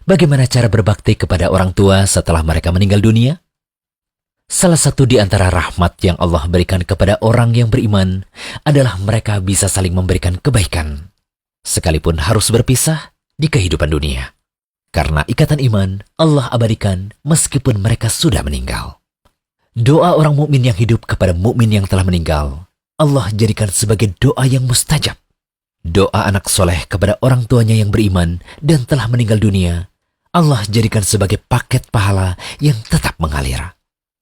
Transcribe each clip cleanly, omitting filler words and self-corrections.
Bagaimana cara berbakti kepada orang tua setelah mereka meninggal dunia? Salah satu di antara rahmat yang Allah berikan kepada orang yang beriman adalah mereka bisa saling memberikan kebaikan, sekalipun harus berpisah di kehidupan dunia. Karena ikatan iman, Allah abadikan meskipun mereka sudah meninggal. Doa orang mukmin yang hidup kepada mukmin yang telah meninggal, Allah jadikan sebagai doa yang mustajab. Doa anak soleh kepada orang tuanya yang beriman dan telah meninggal dunia, Allah jadikan sebagai paket pahala yang tetap mengalir.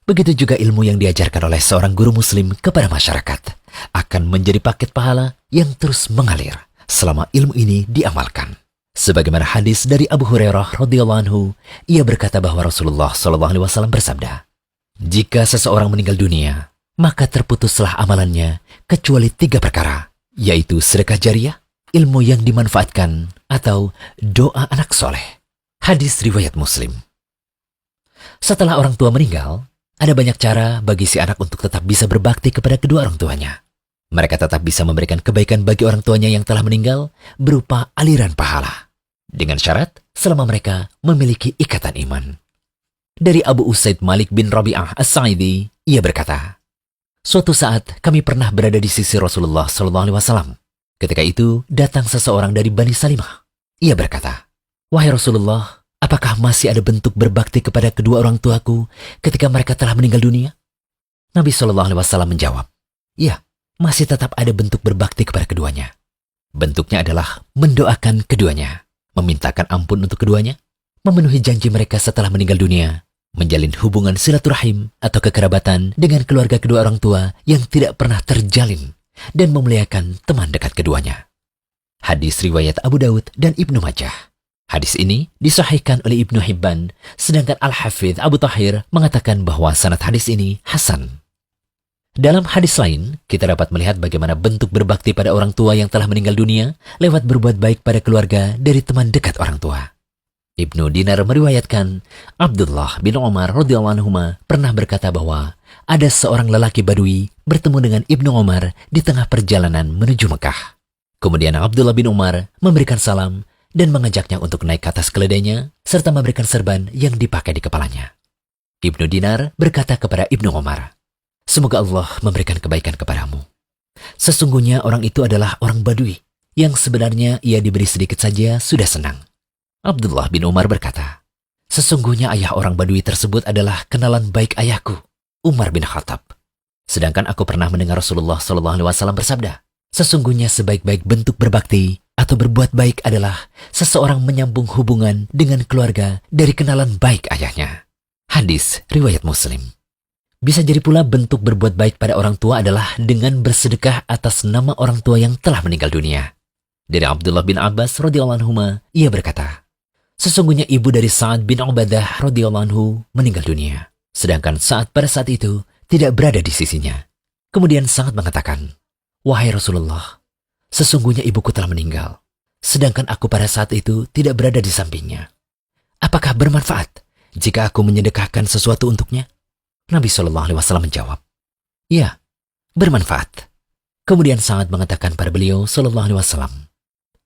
Begitu juga ilmu yang diajarkan oleh seorang guru muslim kepada masyarakat akan menjadi paket pahala yang terus mengalir selama ilmu ini diamalkan. Sebagaimana hadis dari Abu Hurairah radhiyallahu anhu, ia berkata bahwa Rasulullah SAW bersabda, "Jika seseorang meninggal dunia, maka terputuslah amalannya kecuali 3 perkara, yaitu sedekah jariah, ilmu yang dimanfaatkan, atau doa anak soleh." Hadis riwayat Muslim. Setelah orang tua meninggal, ada banyak cara bagi si anak untuk tetap bisa berbakti kepada kedua orang tuanya. Mereka tetap bisa memberikan kebaikan bagi orang tuanya yang telah meninggal berupa aliran pahala, dengan syarat selama mereka memiliki ikatan iman. Dari Abu Usaid Malik bin Rabi'ah As-Sa'idi, ia berkata, "Suatu saat kami pernah berada di sisi Rasulullah SAW. Ketika itu datang seseorang dari Bani Salimah. Ia berkata, 'Wahai Rasulullah, apakah masih ada bentuk berbakti kepada kedua orang tuaku ketika mereka telah meninggal dunia?' Nabi SAW menjawab, 'Ya, masih tetap ada bentuk berbakti kepada keduanya. Bentuknya adalah mendoakan keduanya, memintakan ampun untuk keduanya, memenuhi janji mereka setelah meninggal dunia, menjalin hubungan silaturahim atau kekerabatan dengan keluarga kedua orang tua yang tidak pernah terjalin, dan memuliakan teman dekat keduanya.'" Hadis riwayat Abu Daud dan Ibnu Majah. Hadis ini disahihkan oleh Ibnu Hibban, sedangkan Al-Hafidh Abu Tahir mengatakan bahwa sanad hadis ini hasan. Dalam hadis lain, kita dapat melihat bagaimana bentuk berbakti pada orang tua yang telah meninggal dunia lewat berbuat baik pada keluarga dari teman dekat orang tua. Ibnu Dinar meriwayatkan, Abdullah bin Umar radhiyallahu anhuma pernah berkata bahwa ada seorang lelaki Badui bertemu dengan Ibnu Umar di tengah perjalanan menuju Mekah. Kemudian Abdullah bin Umar memberikan salam dan mengajaknya untuk naik ke atas keledainya serta memberikan serban yang dipakai di kepalanya. Ibnu Dinar berkata kepada Ibnu Umar, "Semoga Allah memberikan kebaikan kepadamu. Sesungguhnya orang itu adalah orang Badui yang sebenarnya ia diberi sedikit saja sudah senang." Abdullah bin Umar berkata, "Sesungguhnya ayah orang Badui tersebut adalah kenalan baik ayahku, Umar bin Khattab. Sedangkan aku pernah mendengar Rasulullah SAW bersabda, sesungguhnya sebaik-baik bentuk berbakti atau berbuat baik adalah seseorang menyambung hubungan dengan keluarga dari kenalan baik ayahnya." Hadis riwayat Muslim. Bisa jadi pula bentuk berbuat baik pada orang tua adalah dengan bersedekah atas nama orang tua yang telah meninggal dunia. Dari Abdullah bin Abbas radhiyallahu anhuma, ia berkata, "Sesungguhnya ibu dari Sa'ad bin Ubadah radhiyallahu anhu meninggal dunia, sedangkan Sa'ad pada saat itu tidak berada di sisinya. Kemudian Sa'ad mengatakan, 'Wahai Rasulullah, sesungguhnya ibuku telah meninggal, sedangkan aku pada saat itu tidak berada di sampingnya. Apakah bermanfaat jika aku menyedekahkan sesuatu untuknya?' Nabi SAW menjawab, 'Ya, bermanfaat.' Kemudian Sa'ad mengatakan pada beliau SAW,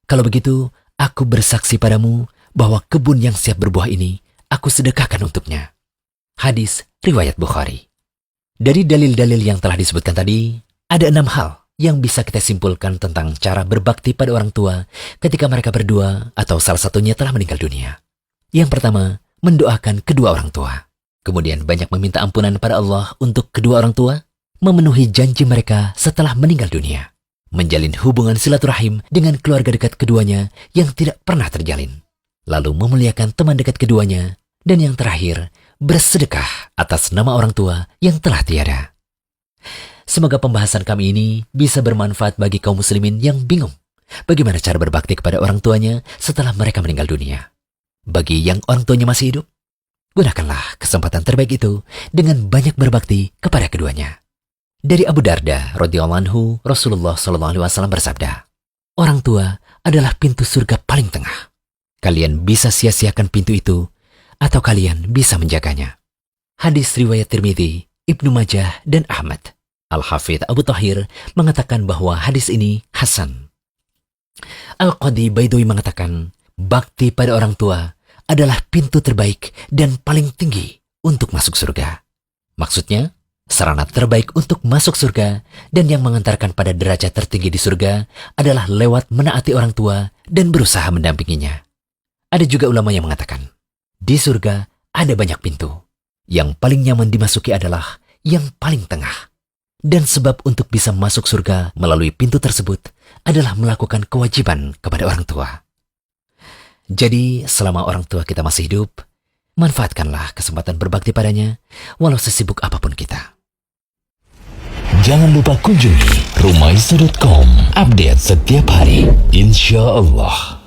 'Kalau begitu, aku bersaksi padamu bahwa kebun yang siap berbuah ini aku sedekahkan untuknya.' Hadis riwayat Bukhari. Dari dalil-dalil yang telah disebutkan tadi, ada 6 hal yang bisa kita simpulkan tentang cara berbakti pada orang tua ketika mereka berdua atau salah satunya telah meninggal dunia. Yang pertama, mendoakan kedua orang tua. Kemudian banyak meminta ampunan pada Allah untuk kedua orang tua, memenuhi janji mereka setelah meninggal dunia, menjalin hubungan silaturahim dengan keluarga dekat keduanya yang tidak pernah terjalin, lalu memuliakan teman dekat keduanya, dan yang terakhir, bersedekah atas nama orang tua yang telah tiada. Semoga pembahasan kami ini bisa bermanfaat bagi kaum muslimin yang bingung bagaimana cara berbakti kepada orang tuanya setelah mereka meninggal dunia. Bagi yang orang tuanya masih hidup, gunakanlah kesempatan terbaik itu dengan banyak berbakti kepada keduanya. Dari Abu Darda radhiyallahu anhu, Rasulullah SAW bersabda, "Orang tua adalah pintu surga paling tengah. Kalian bisa sia-siakan pintu itu, atau kalian bisa menjaganya." Hadis riwayat Tirmidzi, Ibnu Majah, dan Ahmad. Al-Hafidh Abu Tahir mengatakan bahwa hadis ini hasan. Al-Qadi Baidawi mengatakan, bakti pada orang tua adalah pintu terbaik dan paling tinggi untuk masuk surga. Maksudnya, sarana terbaik untuk masuk surga dan yang mengantarkan pada derajat tertinggi di surga adalah lewat menaati orang tua dan berusaha mendampinginya. Ada juga ulama yang mengatakan, di surga ada banyak pintu. Yang paling nyaman dimasuki adalah yang paling tengah. Dan sebab untuk bisa masuk surga melalui pintu tersebut adalah melakukan kewajiban kepada orang tua. Jadi, selama orang tua kita masih hidup, manfaatkanlah kesempatan berbakti padanya, walau sesibuk apapun kita. Jangan lupa kunjungi rumaisa.com. Update setiap hari, insya Allah.